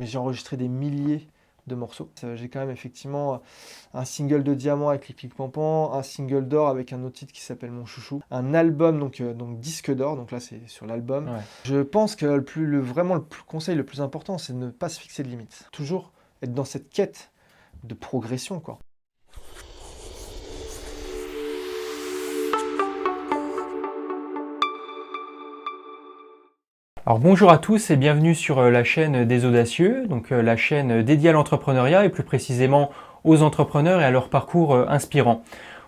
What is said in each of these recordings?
J'ai enregistré des milliers de morceaux. J'ai quand même effectivement un single de diamant avec les Clics Pampan, un single d'or avec un autre titre qui s'appelle Mon Chouchou, un album donc disque d'or, donc là c'est sur l'album. Ouais. Je pense que le conseil le plus important, c'est de ne pas se fixer de limites. Toujours être dans cette quête de progression, quoi. Alors bonjour à tous et bienvenue sur la chaîne des Audacieux, donc la chaîne dédiée à l'entrepreneuriat et plus précisément aux entrepreneurs et à leur parcours inspirant.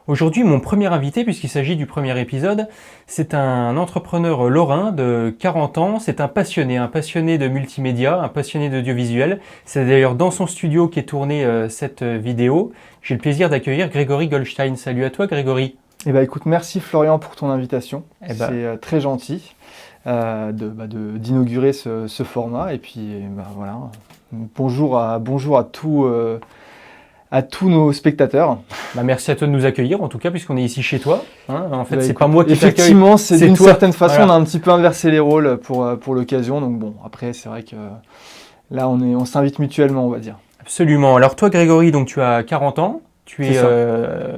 Aujourd'hui, mon premier invité, puisqu'il s'agit du premier épisode, c'est un entrepreneur lorrain de 40 ans, c'est un passionné de multimédia, un passionné d'audiovisuel. C'est d'ailleurs dans son studio qu'est tournée cette vidéo. J'ai le plaisir d'accueillir Grégory Goldstein. Salut à toi Grégory. Eh ben, écoute, merci Florian pour ton invitation, Eh ben, c'est très gentil d'inaugurer ce format. Et puis voilà, bonjour à tous nos spectateurs. merci à toi de nous accueillir en tout cas puisqu'on est ici chez toi. En fait, c'est Écoute, pas moi qui t'accueille. effectivement, c'est d'une toi. certaine façon, Voilà. on a un petit peu inversé les rôles pour l'occasion. Donc bon, après, c'est vrai que là, on s'invite mutuellement, on va dire. Absolument. Alors toi Grégory, donc tu as 40 ans, tu es C'est ça.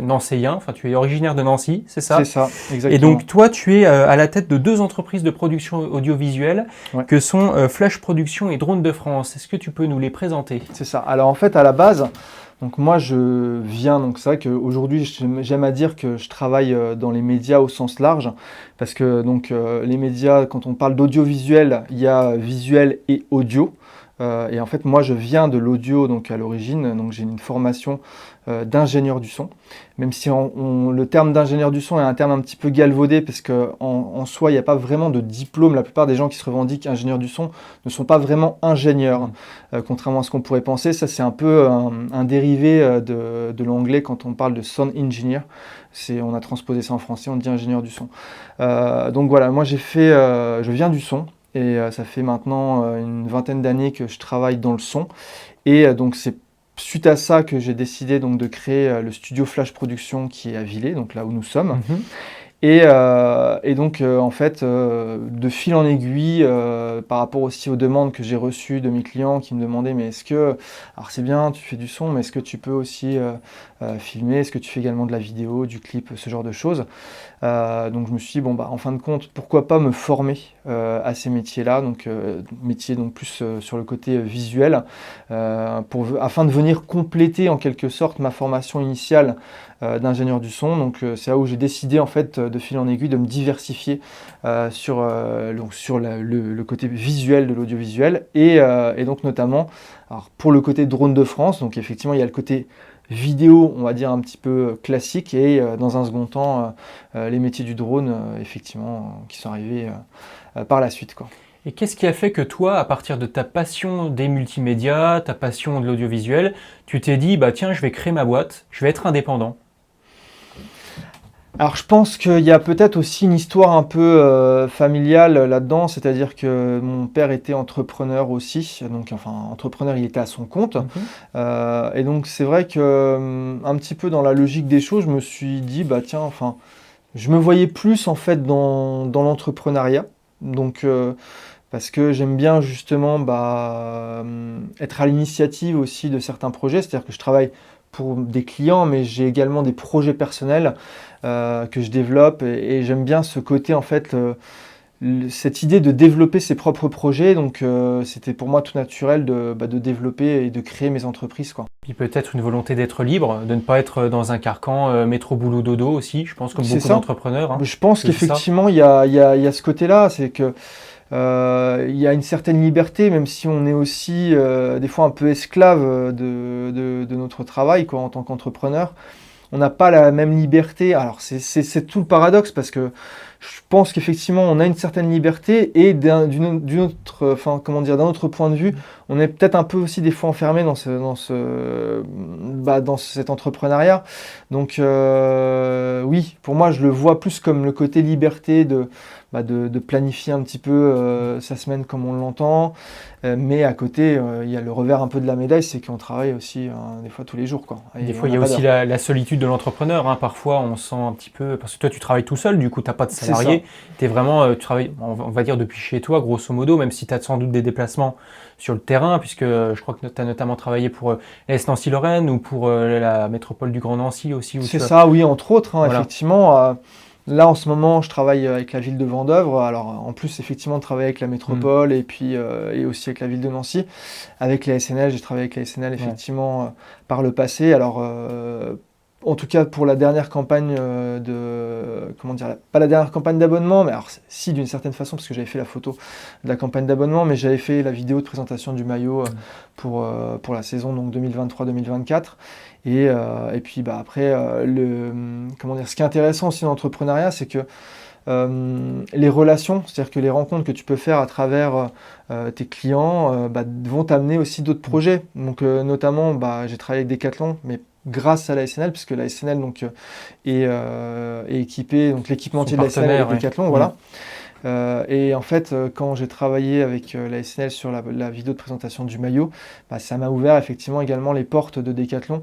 nancéien, enfin tu es originaire de Nancy, c'est ça? C'est ça, exactement. Et donc toi tu es à la tête de deux entreprises de production audiovisuelle Ouais. que sont Flash Production et Drone de France. Est-ce que tu peux nous les présenter? C'est ça. Alors en fait, à la base, donc moi je viens, donc c'est vrai qu'aujourd'hui j'aime à dire que je travaille dans les médias au sens large, parce que donc les médias, quand on parle d'audiovisuel, il y a visuel et audio. Et en fait, moi, je viens de l'audio, donc à l'origine, donc j'ai une formation d'ingénieur du son, même si le terme d'ingénieur du son est un terme un petit peu galvaudé, parce qu'en soi, il n'y a pas vraiment de diplôme. La plupart des gens qui se revendiquent ingénieurs du son ne sont pas vraiment ingénieurs, contrairement à ce qu'on pourrait penser. Ça, c'est un peu un dérivé de l'anglais quand on parle de sound engineer. On a transposé ça en français, on dit ingénieur du son. Donc voilà, moi je viens du son. Et ça fait maintenant une vingtaine d'années que je travaille dans le son. Et donc c'est suite à ça que j'ai décidé donc de créer le studio Flash Production qui est à Villers, donc là où nous sommes. Et donc, en fait, de fil en aiguille, par rapport aussi aux demandes que j'ai reçues de mes clients qui me demandaient, mais alors c'est bien, tu fais du son, mais est-ce que tu peux aussi filmer? Est-ce que tu fais également de la vidéo, du clip, ce genre de choses? Donc je me suis dit, bon, en fin de compte, pourquoi pas me former à ces métiers-là, donc métiers donc plus sur le côté visuel, afin de venir compléter en quelque sorte ma formation initiale d'ingénieur du son. Donc c'est là où j'ai décidé en fait de fil en aiguille de me diversifier sur le côté visuel de l'audiovisuel et donc notamment alors, pour le côté Drone de France. Donc effectivement il y a le côté vidéo, on va dire un petit peu classique, et dans un second temps les métiers du drone effectivement qui sont arrivés par la suite, quoi. Et qu'est-ce qui a fait que toi, à partir de ta passion des multimédias, ta passion de l'audiovisuel, tu t'es dit, tiens, je vais créer ma boîte, je vais être indépendant? Alors je pense qu'il y a peut-être aussi une histoire un peu familiale là-dedans, c'est-à-dire que mon père était entrepreneur aussi, donc enfin entrepreneur, il était à son compte. Et donc c'est vrai que un petit peu dans la logique des choses, je me suis dit tiens, enfin je me voyais plus en fait dans l'entrepreneuriat, donc parce que j'aime bien justement être à l'initiative aussi de certains projets, c'est-à-dire que je travaille pour des clients, mais j'ai également des projets personnels que je développe, et j'aime bien ce côté en fait, cette idée de développer ses propres projets. Donc c'était pour moi tout naturel de développer et de créer mes entreprises, quoi. Puis peut-être une volonté d'être libre, de ne pas être dans un carcan métro boulot dodo aussi, je pense, comme beaucoup d'entrepreneurs. Je pense qu'effectivement il y a ce côté-là, c'est que il y a une certaine liberté, même si on est aussi des fois un peu esclave de notre travail, quoi, en tant qu'entrepreneur. On n'a pas la même liberté. Alors c'est tout le paradoxe, parce que je pense qu'effectivement on a une certaine liberté, et d'un autre point de vue, on est peut-être un peu aussi des fois enfermé dans cet entrepreneuriat. Donc oui, pour moi je le vois plus comme le côté liberté de planifier un petit peu sa semaine comme on l'entend, mais à côté il y a le revers un peu de la médaille, c'est qu'on travaille aussi des fois tous les jours, quoi. Et des fois il y a aussi la solitude de l'entrepreneur, Parfois on sent un petit peu, parce que toi tu travailles tout seul, du coup tu n'as pas de salarié. salarié. Tu es vraiment, tu travailles, on va dire, depuis chez toi, grosso modo, même si tu as sans doute des déplacements sur le terrain, puisque je crois que tu as notamment travaillé pour l'Est Nancy-Lorraine ou pour la métropole du Grand Nancy aussi. C'est ça, oui, entre autres, Voilà. effectivement. Là, en ce moment, je travaille avec la ville de Vendeuvre. Alors, en plus, effectivement, de travailler avec la métropole et puis et aussi avec la ville de Nancy. Avec la SNL, j'ai travaillé avec la SNL, effectivement, par le passé. Alors, en tout cas, pour la dernière campagne comment dire, pas la dernière campagne d'abonnement, mais alors, si, d'une certaine façon, parce que j'avais fait la photo de la campagne d'abonnement, mais j'avais fait la vidéo de présentation du maillot pour la saison donc 2023-2024. Et puis après, comment dire, ce qui est intéressant aussi dans l'entrepreneuriat, c'est que les relations, c'est-à-dire que les rencontres que tu peux faire à travers tes clients vont t'amener aussi d'autres projets. Donc notamment, j'ai travaillé avec Decathlon, mais grâce à la SNL, puisque la SNL donc, est équipée, donc l'équipementier de la SNL avec Decathlon, voilà. Et en fait, quand j'ai travaillé avec la SNL sur la vidéo de présentation du maillot, ça m'a ouvert effectivement également les portes de Decathlon,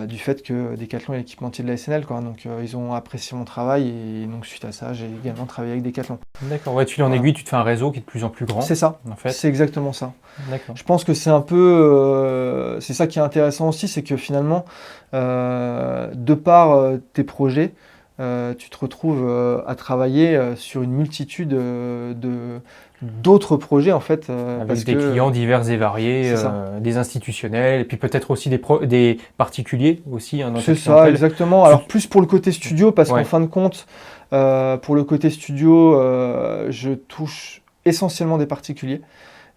du fait que Decathlon est l'équipementier de la SNL, quoi. Donc ils ont apprécié mon travail et donc suite à ça, j'ai également travaillé avec Decathlon. D'accord, ouais, tu fil en aiguille, tu te fais un réseau qui est de plus en plus grand. C'est ça, en fait. C'est exactement ça. D'accord. Je pense que c'est un peu, c'est ça qui est intéressant aussi, c'est que finalement, de par tes projets, tu te retrouves à travailler sur une multitude d'autres projets en fait. Avec des clients divers et variés, des institutionnels, et puis peut-être aussi des particuliers aussi. C'est ça, exactement. Alors plus pour le côté studio, parce qu'en fin de compte, pour le côté studio, je touche essentiellement des particuliers.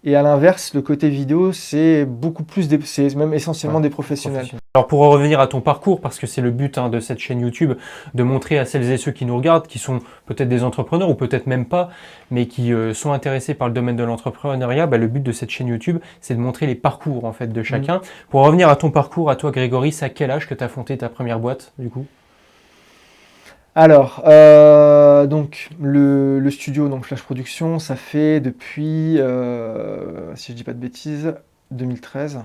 Et à l'inverse, le côté vidéo, c'est beaucoup plus, c'est même essentiellement des professionnels. Alors pour revenir à ton parcours, parce que c'est le but de cette chaîne YouTube, de montrer à celles et ceux qui nous regardent, qui sont peut-être des entrepreneurs ou peut-être même pas, mais qui sont intéressés par le domaine de l'entrepreneuriat, le but de cette chaîne YouTube, c'est de montrer les parcours en fait de chacun. Pour revenir à ton parcours, à toi Grégory, c'est à quel âge que tu as fondé ta première boîte du coup ? Alors, donc le studio, donc Flash Production, ça fait depuis, si je dis pas de bêtises, 2013.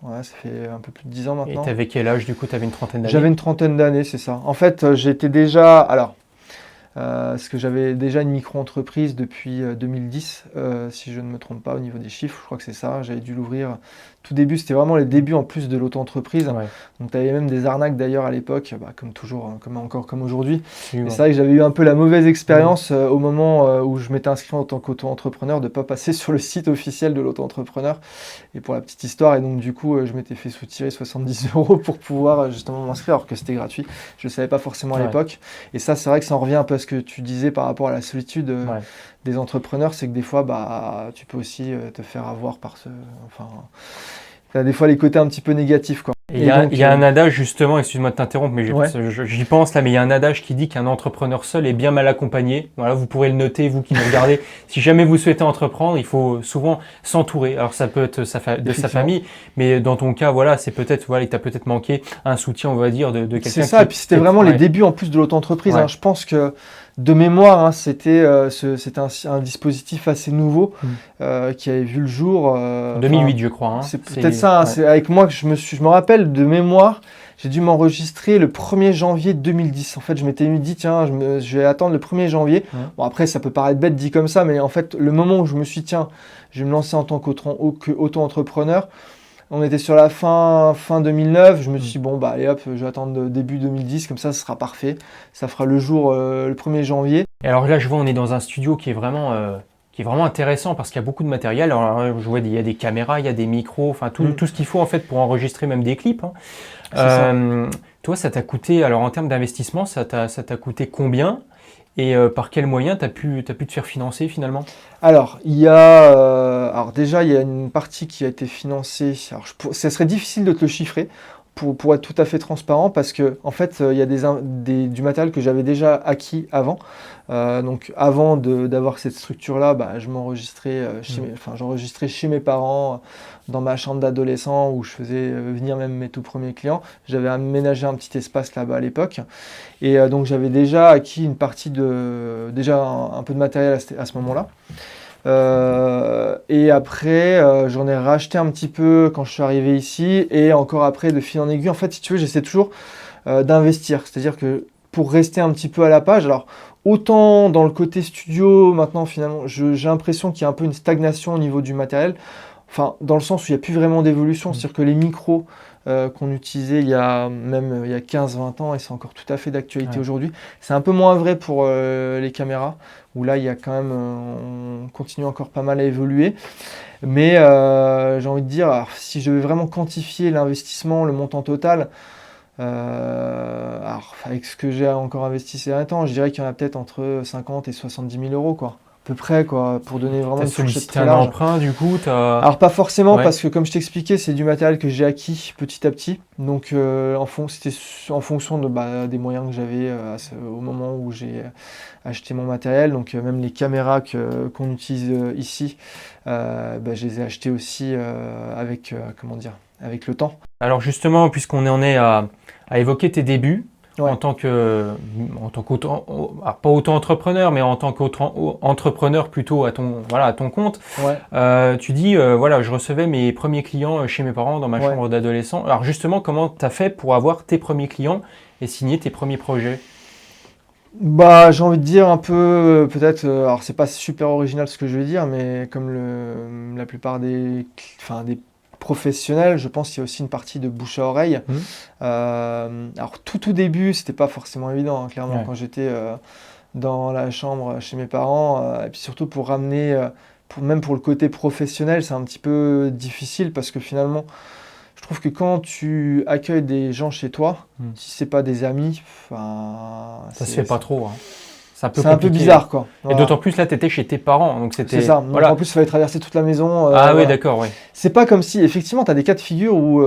Ouais, ça fait un peu plus de 10 ans maintenant. Et tu avais quel âge du coup? Tu avais une trentaine d'années? J'avais une trentaine d'années, c'est ça. En fait, j'étais déjà, alors, parce que j'avais déjà une micro-entreprise depuis 2010, si je ne me trompe pas au niveau des chiffres, je crois que c'est ça. J'avais dû l'ouvrir tout début, c'était vraiment les débuts en plus de l'auto-entreprise. Ouais. Donc tu avais même des arnaques d'ailleurs à l'époque, comme toujours, comme aujourd'hui. Et c'est vrai que j'avais eu un peu la mauvaise expérience au moment où je m'étais inscrit en tant qu'auto-entrepreneur de ne pas passer sur le site officiel de l'auto-entrepreneur. Et pour la petite histoire, et donc du coup, je m'étais fait soutirer 70 € pour pouvoir justement m'inscrire, alors que c'était gratuit. Je ne savais pas forcément à l'époque. Et ça, c'est vrai que ça en revient un peu à ce que tu disais par rapport à la solitude des entrepreneurs, c'est que des fois, tu peux aussi te faire avoir par tu as des fois les côtés un petit peu négatifs, quoi. Il y a un adage justement, excuse-moi de t'interrompre, mais j'y pense là, mais il y a un adage qui dit qu'un entrepreneur seul est bien mal accompagné. Voilà, vous pourrez le noter, vous qui nous regardez. Si jamais vous souhaitez entreprendre, il faut souvent s'entourer. Alors ça peut être de sa famille, mais dans ton cas, voilà, c'est peut-être, il t'a peut-être manqué un soutien, on va dire, de quelqu'un. C'est ça, et puis c'était vraiment les débuts en plus de l'auto-entreprise. Je pense que de mémoire, c'était un dispositif assez nouveau qui avait vu le jour. En 2008, je crois. C'est peut-être ça. C'est avec moi que je me rappelle de mémoire. J'ai dû m'enregistrer le 1er janvier 2010. En fait, je m'étais dit, tiens, je vais attendre le 1er janvier. Bon, après, ça peut paraître bête dit comme ça, mais en fait, le moment où je me suis dit, tiens, je vais me lancer en tant qu'auto-entrepreneur, on était sur la fin 2009, je me suis dit, bon, allez hop, je vais attendre début 2010, comme ça, ce sera parfait. Ça fera le jour le 1er janvier. Et alors là, je vois, on est dans un studio qui est vraiment intéressant parce qu'il y a beaucoup de matériel. Alors, je vois, il y a des caméras, il y a des micros, enfin tout ce qu'il faut en fait pour enregistrer même des clips. Toi, ça t'a coûté, alors en termes d'investissement, ça t'a coûté combien? Et par quels moyens tu as pu te faire financer finalement? Alors, alors déjà, il y a une partie qui a été financée. Alors, ça serait difficile de te le chiffrer pour être tout à fait transparent parce que en fait, il y a du matériel que j'avais déjà acquis avant. Donc, avant d'avoir cette structure-là, je m'enregistrais j'enregistrais chez mes parents dans ma chambre d'adolescent où je faisais venir même mes tout premiers clients. J'avais aménagé un petit espace là-bas à l'époque. Et donc, j'avais déjà acquis une partie déjà un peu de matériel à ce moment-là. Et après, j'en ai racheté un petit peu quand je suis arrivé ici et encore après de fil en aiguille. En fait, si tu veux, j'essaie toujours d'investir. C'est-à-dire que pour rester un petit peu à la page, alors autant dans le côté studio, maintenant finalement, j'ai l'impression qu'il y a un peu une stagnation au niveau du matériel. Enfin, dans le sens où il n'y a plus vraiment d'évolution, c'est-à-dire que les micros qu'on utilisait il y a 15-20 ans, et c'est encore tout à fait d'actualité aujourd'hui. C'est un peu moins vrai pour les caméras, où là, il y a quand même, on continue encore pas mal à évoluer. Mais j'ai envie de dire, alors, si je devais vraiment quantifier l'investissement, le montant total, alors, avec ce que j'ai encore investi ces derniers temps, je dirais qu'il y en a peut-être entre 50 et 70 000 euros, quoi. À peu près, quoi, pour donner vraiment T'as une fourchette sollicité très un large. emprunt, du coup, Alors pas forcément, Ouais. parce que comme je t'expliquais, c'est du matériel que j'ai acquis petit à petit. Donc c'était en fonction des moyens que j'avais au moment où j'ai acheté mon matériel. Donc même les caméras qu'on utilise ici, je les ai achetées aussi avec le temps. Alors justement, puisqu'on en est à évoquer tes débuts, Ouais. en tant pas auto-entrepreneur, mais en tant qu'entrepreneur plutôt à ton compte, Ouais. tu dis, voilà, je recevais mes premiers clients chez mes parents dans ma Ouais. chambre d'adolescent. Alors justement, comment tu as fait pour avoir tes premiers clients et signer tes premiers projets? Bah, j'ai envie de dire un peu, peut-être, alors c'est pas super original ce que je vais dire, mais comme la plupart des professionnels, je pense qu'il y a aussi une partie de bouche à oreille. Alors tout début, c'était pas forcément évident, hein, clairement, Ouais. quand j'étais dans la chambre chez mes parents, et puis surtout pour ramener, même pour le côté professionnel, c'est un petit peu difficile parce que finalement, je trouve que quand tu accueilles des gens chez toi, si c'est pas des amis, enfin, Ça se fait pas trop, hein. C'est un peu c'est un peu compliqué. bizarre, quoi. Et Voilà. d'autant plus là, tu étais chez tes parents, donc C'est c'était ça. Donc voilà. en plus, il fallait traverser toute la maison. Ah oui, voilà. d'accord, ouais. C'est pas comme si, effectivement, tu as des cas de figure où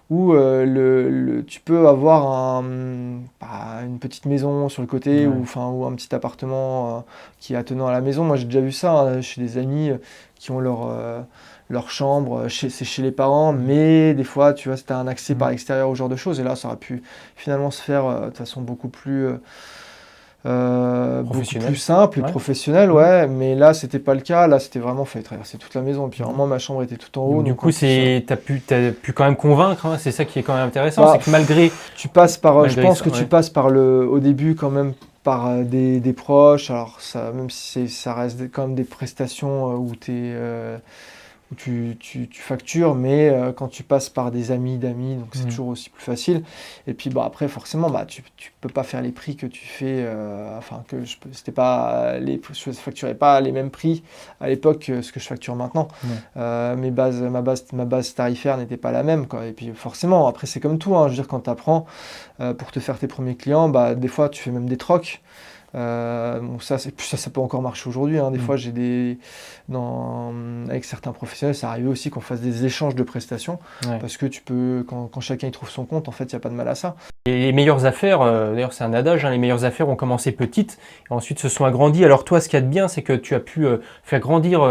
tu peux avoir une petite maison sur le côté Ouais. ou un petit appartement qui est attenant à la maison. Moi, j'ai déjà vu ça chez des amis qui ont leur chambre, c'est chez les parents, mais des fois, tu vois, tu as un accès par l'extérieur au genre de choses. Et là, ça aurait pu finalement se faire de façon beaucoup plus simple et Ouais. professionnelle, ouais, mais là c'était pas le cas, là c'était vraiment, fallait traverser toute la maison, et puis vraiment ma chambre était tout en haut. Donc, du donc coup, en plus, t'as pu quand même convaincre, hein, c'est ça qui est quand même intéressant, bah, c'est que malgré tu passes par, je pense ça, que tu ouais. passes par au début quand même par des proches, alors ça, même si ça reste quand même des prestations où tu factures, mais quand tu passes par des amis d'amis, donc c'est toujours aussi plus facile. Et puis après, forcément, tu peux pas faire les prix que tu fais. C'était pas je facturais pas les mêmes prix à l'époque que ce que je facture maintenant. Ma base tarifaire n'était pas la même, quoi. Et puis forcément, après c'est comme tout, hein, je veux dire, quand tu apprends pour te faire tes premiers clients, des fois tu fais même des trocs. Donc ça peut encore marcher aujourd'hui, hein. Des fois, avec certains professionnels, ça arrive aussi qu'on fasse des échanges de prestations, parce que quand chacun y trouve son compte, en fait, il n'y a pas de mal à ça. Et les meilleures affaires, d'ailleurs c'est un adage, hein, les meilleures affaires ont commencé petites et ensuite se sont agrandies. Alors toi, ce qu'il y a de bien, c'est que tu as pu faire grandir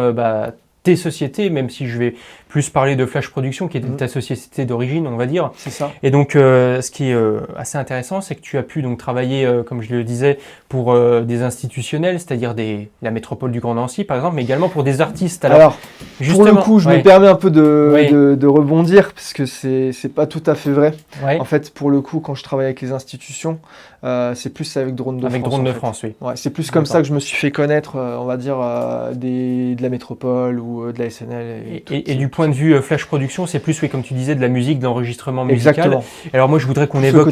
tes sociétés, même si je vais plus parler de Flash Production, qui était ta société d'origine, on va dire. C'est ça. Et donc, ce qui est assez intéressant, c'est que tu as pu donc travailler, comme je le disais, pour des institutionnels, c'est-à-dire la métropole du Grand Nancy, par exemple, mais également pour des artistes. Alors pour le coup, je me permets un peu de rebondir, parce que c'est pas tout à fait vrai. En fait, pour le coup, quand je travaille avec les institutions, c'est plus avec Drone de France. Avec Drone de France, oui. Ouais, c'est plus comme ça que je me suis fait connaître, on va dire, de la métropole ou de la SNL. Et du point de vue Flash Production, c'est plus, oui, comme tu disais, de la musique, de l'enregistrement musical. Exactement. Alors moi, je voudrais qu'on évoque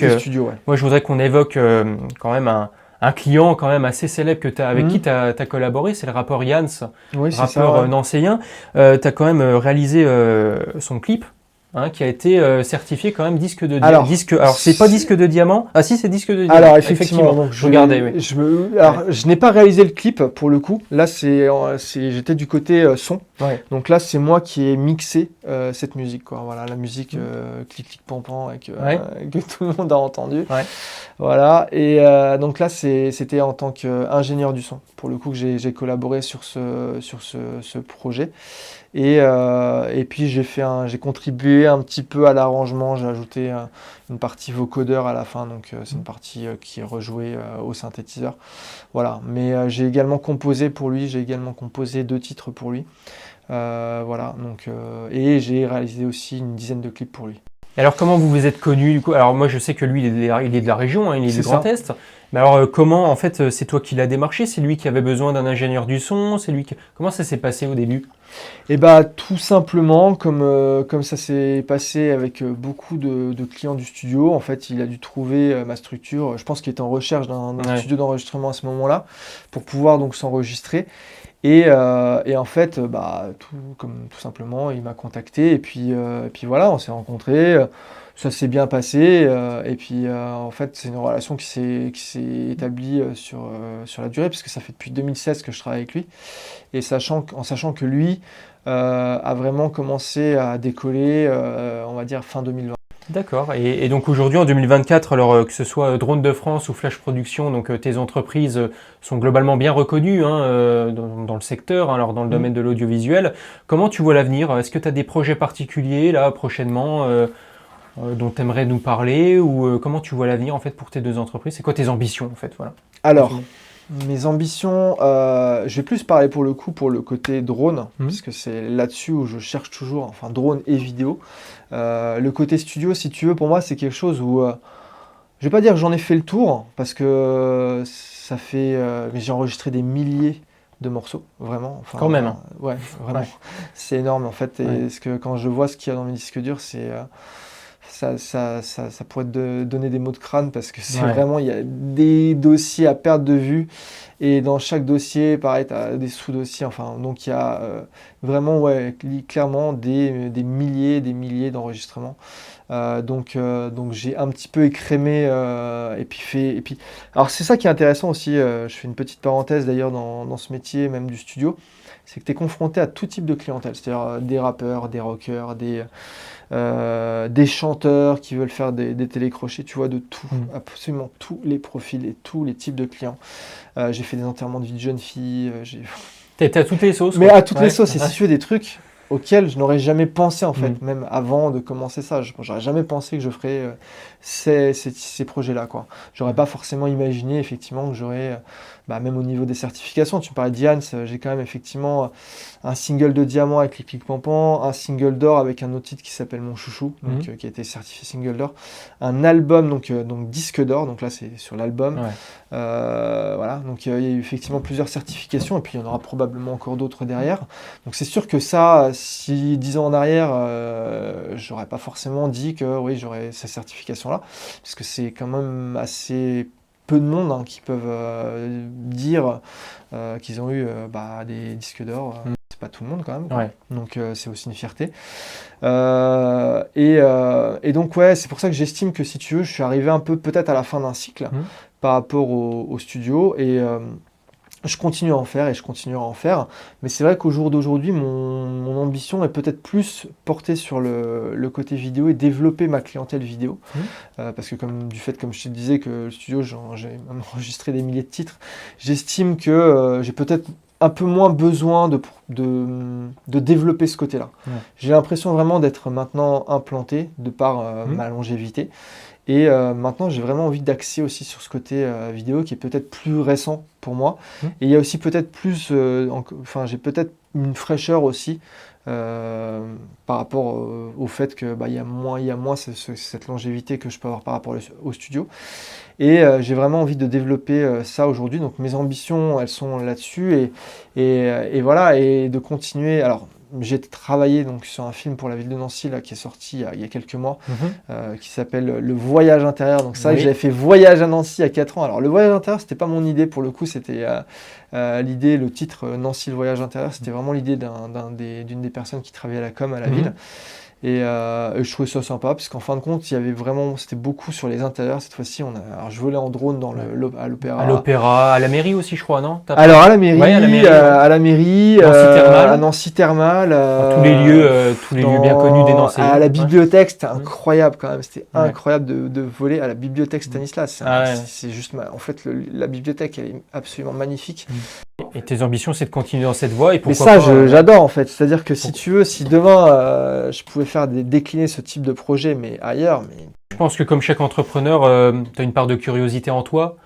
quand même un client quand même assez célèbre avec qui tu as collaboré, c'est le rappeur Yans, rappeur nancéen. Tu as quand même réalisé son clip. Qui a été certifié quand même disque de diamant. Alors c'est pas disque de diamant. Ah si, c'est disque de diamant. Alors effectivement, donc, je regardais. Oui. Je n'ai pas réalisé le clip pour le coup. Là, j'étais du côté son. Ouais. Donc là, c'est moi qui ai mixé cette musique, quoi. Voilà, la musique clic clic pan pan que tout le monde a entendu. Ouais. Voilà. Et donc là, c'était en tant qu'ingénieur du son. Pour le coup, que j'ai collaboré sur ce projet. Et puis j'ai contribué un petit peu à l'arrangement, j'ai ajouté une partie vocodeur à la fin, donc c'est une partie qui est rejouée au synthétiseur. Voilà, mais j'ai également composé pour lui, j'ai également composé 2 titres pour lui. Voilà, donc, et j'ai réalisé aussi une dizaine de clips pour lui. Et alors, comment vous vous êtes connu du coup? Alors, moi, je sais que lui, il est de la région, hein, il est du Grand Est. Mais alors, comment, en fait, c'est toi qui l'as démarché? C'est lui qui avait besoin d'un ingénieur du son? Comment ça s'est passé au début? Et bah tout simplement, comme ça s'est passé avec beaucoup de clients du studio, en fait, il a dû trouver ma structure. Je pense qu'il était en recherche d'un Ouais. studio d'enregistrement à ce moment-là, pour pouvoir donc s'enregistrer. Et en fait, bah, tout simplement, il m'a contacté et puis voilà, on s'est rencontrés, ça s'est bien passé, et puis en fait, c'est une relation qui s'est établie sur la durée, puisque ça fait depuis 2016 que je travaille avec lui, et en sachant que lui a vraiment commencé à décoller, on va dire fin 2020. D'accord. Et donc aujourd'hui, en 2024, alors que ce soit Drone de France ou Flash Production, donc tes entreprises sont globalement bien reconnues hein, dans le secteur, hein, alors dans le domaine de l'audiovisuel. Comment tu vois l'avenir? Est-ce que tu as des projets particuliers là prochainement dont tu aimerais nous parler ou comment tu vois l'avenir en fait pour tes deux entreprises? C'est quoi tes ambitions en fait? Voilà. Alors, mes ambitions, je vais plus parler pour le coup pour le côté drone, puisque c'est là-dessus où je cherche toujours, enfin drone et vidéo. Le côté studio, si tu veux, pour moi, c'est quelque chose où, je vais pas dire que j'en ai fait le tour, parce que ça fait, mais j'ai enregistré des milliers de morceaux, vraiment. Enfin, Quand même, hein. Ouais, vraiment. Ouais. C'est énorme en fait, et Ouais. parce que quand je vois ce qu'il y a dans mes disques durs, ça pourrait te donner des maux de crâne parce que c'est Ouais. vraiment, il y a des dossiers à perte de vue et dans chaque dossier, pareil, tu as des sous-dossiers, enfin, donc il y a vraiment, ouais, clairement des milliers d'enregistrements. Donc j'ai un petit peu écrémé et puis, alors c'est ça qui est intéressant aussi, je fais une petite parenthèse d'ailleurs dans ce métier, même du studio, c'est que tu es confronté à tout type de clientèle, c'est-à-dire des rappeurs, des rockers, des chanteurs qui veulent faire des télécrochets, tu vois, de tout, absolument tous les profils et tous les types de clients. J'ai fait des enterrements de vie de jeunes filles, T'es à toutes les sauces, mais quoi. à toutes les Ouais. sauces, et si tu veux des trucs auxquels je n'aurais jamais pensé en fait, Mm. même avant de commencer ça, j'aurais jamais pensé que je ferais ces projets-là, quoi. J'aurais pas forcément imaginé effectivement que j'aurais, même au niveau des certifications, tu me parlais d'Ians, j'ai quand même effectivement un single de diamant avec les clics pampans, un single d'or avec un autre titre qui s'appelle Mon Chouchou, donc, qui a été certifié single d'or, un album, donc disque d'or, donc là c'est sur l'album. Ouais. Voilà, donc il y a eu effectivement plusieurs certifications, et puis il y en aura probablement encore d'autres derrière. Donc c'est sûr que ça, si 10 ans en arrière, j'aurais pas forcément dit que oui, j'aurais ces certifications-là, parce que c'est quand même assez peu de monde hein, qui peuvent dire qu'ils ont eu des disques d'or. C'est pas tout le monde quand même, quoi. Ouais. Donc c'est aussi une fierté. Et donc ouais, c'est pour ça que j'estime que si tu veux, je suis arrivé un peu peut-être à la fin d'un cycle par rapport au studio, et je continue à en faire et je continuerai à en faire. Mais c'est vrai qu'au jour d'aujourd'hui, mon ambition est peut-être plus portée sur le côté vidéo et développer ma clientèle vidéo. Parce que comme je te disais que le studio, j'ai même enregistré des milliers de titres, j'estime que j'ai peut-être un peu moins besoin de développer ce côté-là. Ouais. J'ai l'impression vraiment d'être maintenant implanté de par ma longévité. Et maintenant, j'ai vraiment envie d'axer aussi sur ce côté vidéo qui est peut-être plus récent pour moi. Et il y a aussi peut-être plus, j'ai peut-être une fraîcheur aussi par rapport au fait que il y a moins cette longévité que je peux avoir par rapport au studio. Et j'ai vraiment envie de développer ça aujourd'hui. Donc mes ambitions, elles sont là-dessus, et voilà, et de continuer. Alors, j'ai travaillé donc sur un film pour la ville de Nancy là, qui est sorti il y a quelques mois, qui s'appelle Le Voyage intérieur. Donc ça, j'avais fait Voyage à Nancy il y a 4 ans. Alors le Voyage intérieur, c'était pas mon idée pour le coup, c'était l'idée, le titre Nancy le Voyage intérieur, c'était vraiment l'idée d'une des personnes qui travaillait à la com à la ville. Et je trouvais ça sympa, parce qu'en fin de compte, c'était beaucoup sur les intérieurs. Cette fois-ci, alors je volais en drone à l'Opéra. À l'Opéra, à la mairie aussi, je crois, non? Alors à la mairie, Ouais, à la mairie, à Nancy Thermal, tous les lieux bien connus des Nancéens. À la bibliothèque, c'était incroyable quand même. C'était incroyable de voler à la bibliothèque Stanislas. C'est juste, en fait, la bibliothèque, elle est absolument magnifique. Et tes ambitions, c'est de continuer dans cette voie. Mais ça, j'adore en fait. C'est-à-dire que si tu veux, si demain je pouvais décliner ce type de projet, mais ailleurs. Je pense que comme chaque entrepreneur, tu as une part de curiosité en toi.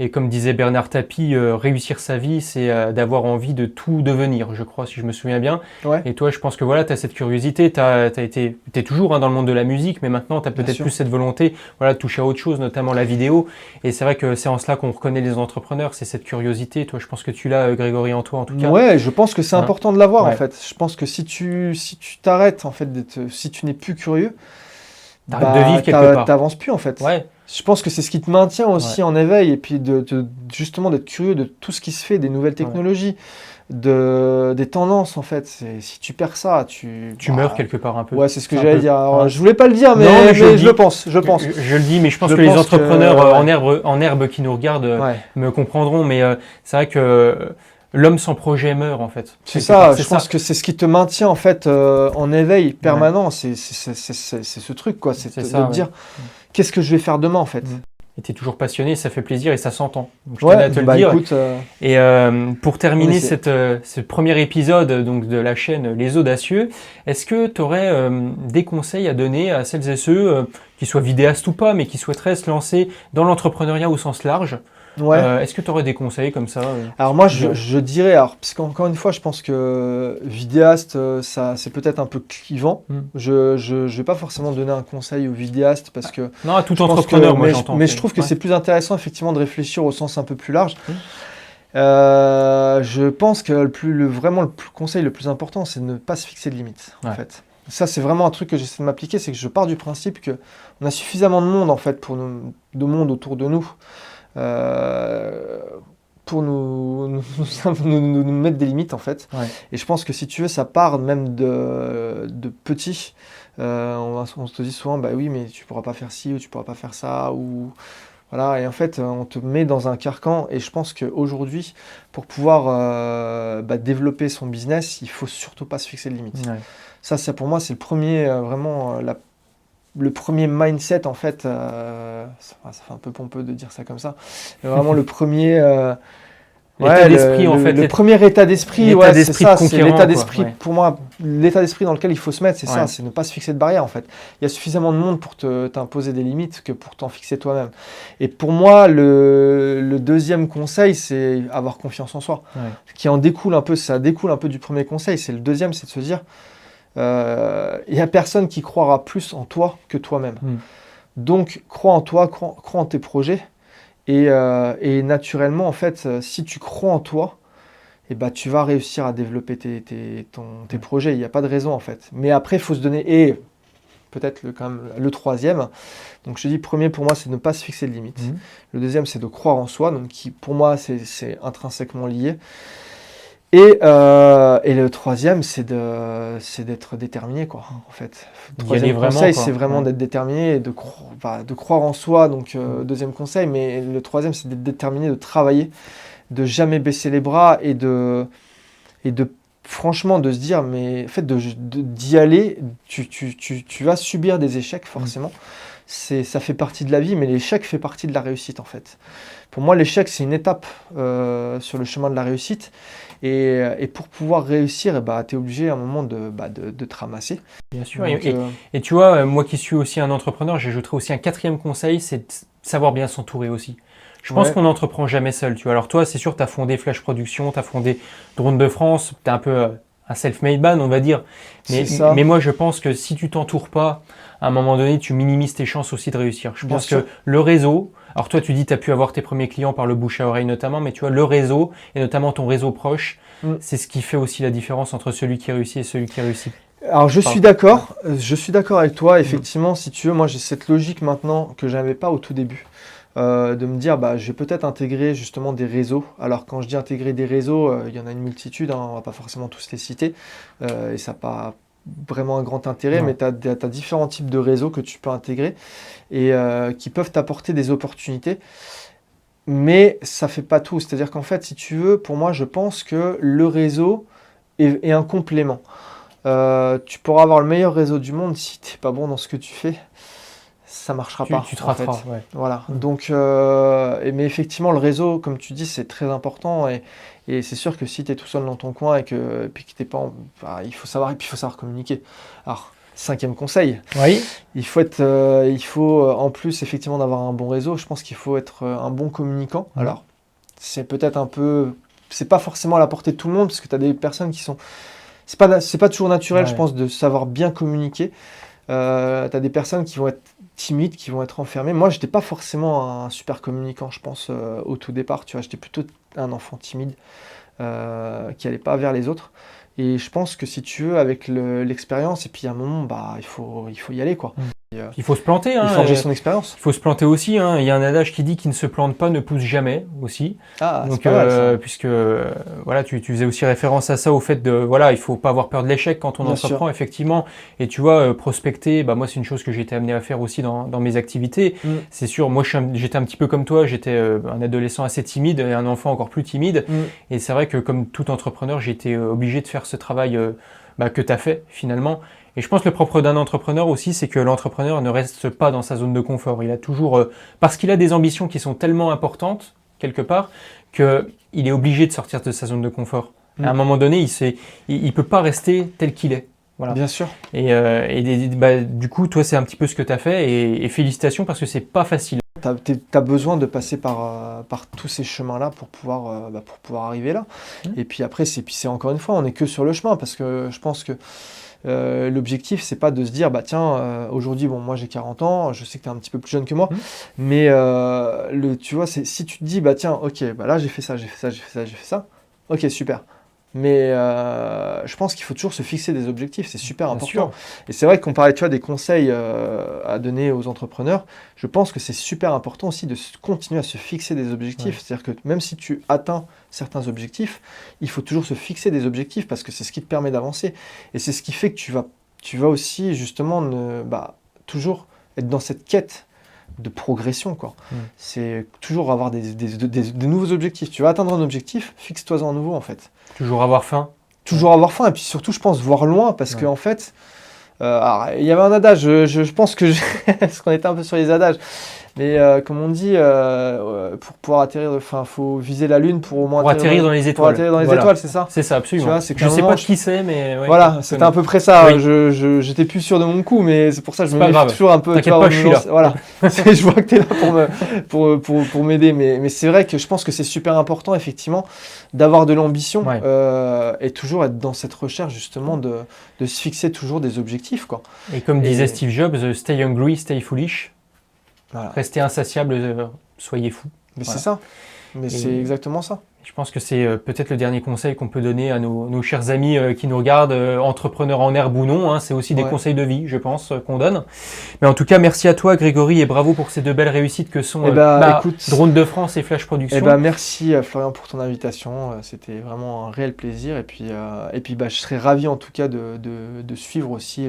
Et comme disait Bernard Tapie, réussir sa vie, c'est d'avoir envie de tout devenir, je crois, si je me souviens bien. Ouais, Et toi, je pense que voilà, tu as cette curiosité, t'es toujours dans le monde de la musique, mais maintenant, tu as bien peut-être sûr. plus cette volonté voilà, de toucher à autre chose, notamment la vidéo. Et c'est vrai que c'est en cela qu'on reconnaît les entrepreneurs, c'est cette curiosité. Toi, je pense que tu l'as, Grégory, en toi, en tout cas. Ouais, je pense que c'est Hein. important de l'avoir en Ouais. fait. Je pense que si tu t'arrêtes en fait si tu n'es plus curieux, T'arrêtes de vivre quelque part. t'avances plus en fait. Ouais, Je pense que c'est ce qui te maintient ouais, aussi en éveil et puis justement d'être curieux de tout ce qui se fait, des nouvelles ouais. technologies, des tendances en fait. Si tu perds ça, Tu meurs quelque part un peu. ouais, c'est ce que C'est un j'allais peu. dire. Alors, Ouais. je voulais pas le dire, Non, mais je le mais dis. je le pense, je pense. Je le dis, mais je pense Je que les pense entrepreneurs ouais, en herbe qui nous regardent ouais. me comprendront, mais c'est vrai que l'homme sans projet meurt en fait. C'est Quelque part, ça, c'est je pense ça. que c'est ce qui te maintient en fait en éveil Ouais, permanent, c'est ce truc quoi, c'est de ça, te ouais. dire qu'est-ce que je vais faire demain en fait. Mm. Et t'es toujours passionné, ça fait plaisir et ça s'entend. Donc je tenais Ouais, à te le bah dire. écoute, Et pour on terminer essaie. ce premier épisode donc, de la chaîne Les Audacieux, est-ce que tu aurais des conseils à donner à celles et ceux qui soient vidéastes ou pas, mais qui souhaiteraient se lancer dans l'entrepreneuriat au sens large? Ouais. Est-ce que tu aurais des conseils comme ça Alors moi tu dirais je dirais, alors parce qu'encore une fois je pense que vidéaste ça c'est peut-être un peu clivant. Hmm. Je vais pas forcément donner un conseil aux vidéastes parce que Non, à tout je pense que entrepreneur, moi j'entends. mais je trouve que Ouais. c'est plus intéressant effectivement de réfléchir au sens un peu plus large. Hmm. Je pense que vraiment conseil le plus important c'est de ne pas se fixer de limites en Ouais. fait. Ça c'est vraiment un truc que j'essaie de m'appliquer, c'est que je pars du principe que on a suffisamment de monde en fait de monde autour de nous. euh, pour nous mettre des limites en fait. Ouais. Et je pense que si tu veux, ça part même de petits. On te dit souvent, bah oui, mais tu pourras pas faire ci ou tu pourras pas faire ça ou voilà. Et en fait, on te met dans un carcan. Et je pense qu'aujourd'hui, pour pouvoir développer son business, il faut surtout pas se fixer de limites. Ouais. Ça pour moi, c'est le premier vraiment le premier mindset en fait. Ça fait un peu pompeux de dire ça comme ça. Mais vraiment le premier. L'état d'esprit en fait. Le premier état d'esprit, L'état ouais, c'est d'esprit ça, de c'est conquérant, l'état quoi, d'esprit, ouais. pour moi, l'état d'esprit dans lequel il faut se mettre, c'est Ouais. ça, c'est ne pas se fixer de barrière en fait. Il y a suffisamment de monde pour t'imposer des limites que pour t'en fixer toi-même. Et pour moi, le deuxième conseil, c'est avoir confiance en soi, Ouais. qui en découle un peu, ça découle un peu du premier conseil. C'est le deuxième, c'est de se dire, il y a personne qui croira plus en toi que toi-même. Mm. Donc, crois en toi, crois en tes projets. Et naturellement, en fait, si tu crois en toi, eh ben, tu vas réussir à développer tes projets. Il n'y a pas de raison, en fait. Mais après, il faut se donner. Et peut-être quand même le troisième. Donc, je dis, premier, pour moi, c'est de ne pas se fixer de limites. Mm. Le deuxième, c'est de croire en soi. Donc, pour moi, c'est intrinsèquement lié. Et le troisième, c'est d'être déterminé, quoi, en fait. Le Y aller troisième vraiment, conseil, quoi. c'est vraiment Ouais. d'être déterminé et de croire en soi. Donc, deuxième conseil. Mais le troisième, c'est d'être déterminé, de travailler, de jamais baisser les bras et de franchement, de se dire, mais en fait, d'y aller, tu vas subir des échecs, forcément. Ça fait partie de la vie, mais l'échec fait partie de la réussite, en fait. Pour moi, l'échec, c'est une étape sur le chemin de la réussite. Et pour pouvoir réussir, eh ben, tu es obligé à un moment de te ramasser. Bien sûr. Donc, Et tu vois, moi qui suis aussi un entrepreneur, j'ajouterais aussi un quatrième conseil, c'est de savoir bien s'entourer aussi. Je pense ouais, qu'on n'entreprend jamais seul. Tu vois. Alors toi, c'est sûr, tu as fondé Flash Production, tu as fondé Drone de France, tu es un peu un self-made man, on va dire. c'est ça. Mais moi, je pense que si tu t'entoures pas, à un moment donné, tu minimises tes chances aussi de réussir. Je Bien pense sûr. que le réseau, alors toi, tu dis tu as pu avoir tes premiers clients par le bouche à oreille notamment, mais tu vois, le réseau, et notamment ton réseau proche, Mm. c'est ce qui fait aussi la différence entre celui qui réussit et celui qui réussit. Alors, je Pardon. suis d'accord. Je suis d'accord avec toi. Effectivement, si tu veux, moi, j'ai cette logique maintenant que je n'avais pas au tout début. De me dire, bah, je vais peut-être intégrer justement des réseaux. Alors, quand je dis intégrer des réseaux, il y en a une multitude, hein, on ne va pas forcément tous les citer. Et ça n'a pas vraiment un grand intérêt, Non. mais tu as différents types de réseaux que tu peux intégrer et qui peuvent t'apporter des opportunités. Mais ça ne fait pas tout. C'est-à-dire qu'en fait, si tu veux, pour moi, je pense que le réseau est un complément. Tu pourras avoir le meilleur réseau du monde si tu n'es pas bon dans ce que tu fais. Ça marchera pas. Tu te en fait. rateras. Ouais. Voilà. Mm. Donc, mais effectivement, le réseau, comme tu dis, c'est très important. Et c'est sûr que si tu es tout seul dans ton coin et puis que t'es pas, il faut savoir, et puis il faut savoir communiquer. Alors, 5e conseil. Oui. Il faut en plus effectivement d'avoir un bon réseau, je pense qu'il faut être un bon communicant. Alors, c'est peut-être c'est pas forcément à la portée de tout le monde, parce que tu as des personnes qui sont... C'est pas toujours naturel, je pense, de savoir bien communiquer. Tu as des personnes qui vont être timides, qui vont être enfermées. Moi, j'étais pas forcément un super communicant, je pense, au tout départ. Tu vois, j'étais plutôt un enfant timide qui allait pas vers les autres. Et je pense que si tu veux, avec l'expérience, et puis à un moment, il faut y aller, quoi. Il faut se planter. Il faut forger son expérience. Il faut se planter aussi. Il y a un adage qui dit qu'il ne se plante pas ne pousse jamais aussi. Ah, donc, c'est pas mal, ça. puisque voilà, tu faisais aussi référence à ça, au fait de il faut pas avoir peur de l'échec quand on entreprend, effectivement. Et tu vois, prospecter, moi c'est une chose que j'ai été amené à faire aussi dans mes activités. C'est sûr, moi j'étais un petit peu comme toi, j'étais un adolescent assez timide et un enfant encore plus timide. Et c'est vrai que comme tout entrepreneur, j'ai été obligé de faire ce travail que tu as fait finalement. Et je pense que le propre d'un entrepreneur aussi, c'est que l'entrepreneur ne reste pas dans sa zone de confort. Il a toujours, parce qu'il a des ambitions qui sont tellement importantes, quelque part, qu'il est obligé de sortir de sa zone de confort. À un moment donné, il peut pas rester tel qu'il est. Voilà. Bien sûr. Et du coup, toi, c'est un petit peu ce que tu as fait. Et félicitations parce que c'est pas facile. Tu as besoin de passer par tous ces chemins-là pour pouvoir arriver là. Et puis après, c'est encore une fois, on n'est que sur le chemin, parce que je pense que l'objectif, c'est pas de se dire, aujourd'hui, moi j'ai 40 ans, je sais que tu es un petit peu plus jeune que moi, mais tu vois, si tu te dis, ok, là j'ai fait ça, ok, super. Mais je pense qu'il faut toujours se fixer des objectifs, c'est super important. Sûr. Et c'est vrai qu'on parlait, tu vois, des conseils à donner aux entrepreneurs. Je pense que c'est super important aussi de continuer à se fixer des objectifs. Ouais. C'est-à-dire que même si tu atteins certains objectifs, il faut toujours se fixer des objectifs, parce que c'est ce qui te permet d'avancer. Et c'est ce qui fait que tu vas aussi justement toujours être dans cette quête de progression, quoi. C'est toujours avoir des nouveaux objectifs. Tu vas atteindre un objectif, fixe-toi-en un nouveau, en fait. Toujours avoir faim. Toujours avoir faim, et puis surtout, je pense, voir loin, parce qu'en fait, il y avait un adage, je pense que parce qu'on était un peu sur les adages, mais comme on dit, pour pouvoir atterrir, faut viser la lune pour au moins atterrir dans les étoiles. Pour atterrir dans les étoiles, c'est ça? C'est ça, absolument. Tu vois, je sais pas qui c'est, mais ouais, voilà, c'était à peu près ça. Oui. J'étais plus sûr de mon coup, mais c'est pour ça que je me mets toujours un peu. T'inquiète pas, je suis là. Voilà, je vois que tu es là pour m'aider, mais c'est vrai que je pense que c'est super important, effectivement, d'avoir de l'ambition et toujours être dans cette recherche, justement, de se fixer toujours des objectifs, quoi. Et comme disait Steve Jobs, stay hungry, stay foolish. Voilà. Restez insaciable, soyez fou. Mais c'est ça. Mais c'est exactement ça. Je pense que c'est peut-être le dernier conseil qu'on peut donner à nos chers amis qui nous regardent, entrepreneurs en herbe ou non. C'est aussi des conseils de vie, je pense, qu'on donne. Mais en tout cas, merci à toi, Grégory, et bravo pour ces deux belles réussites que sont Drone de France et Flash Production. Merci, Florian, pour ton invitation. C'était vraiment un réel plaisir. Et puis je serais ravi, en tout cas, de suivre aussi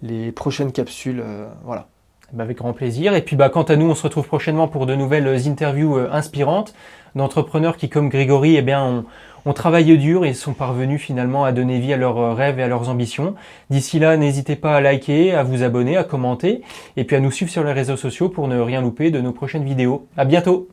les prochaines capsules. Voilà. Avec grand plaisir. Et puis quant à nous, on se retrouve prochainement pour de nouvelles interviews inspirantes d'entrepreneurs qui, comme Grégory, ont travaillé dur et sont parvenus finalement à donner vie à leurs rêves et à leurs ambitions. D'ici là, n'hésitez pas à liker, à vous abonner, à commenter et puis à nous suivre sur les réseaux sociaux pour ne rien louper de nos prochaines vidéos. À bientôt!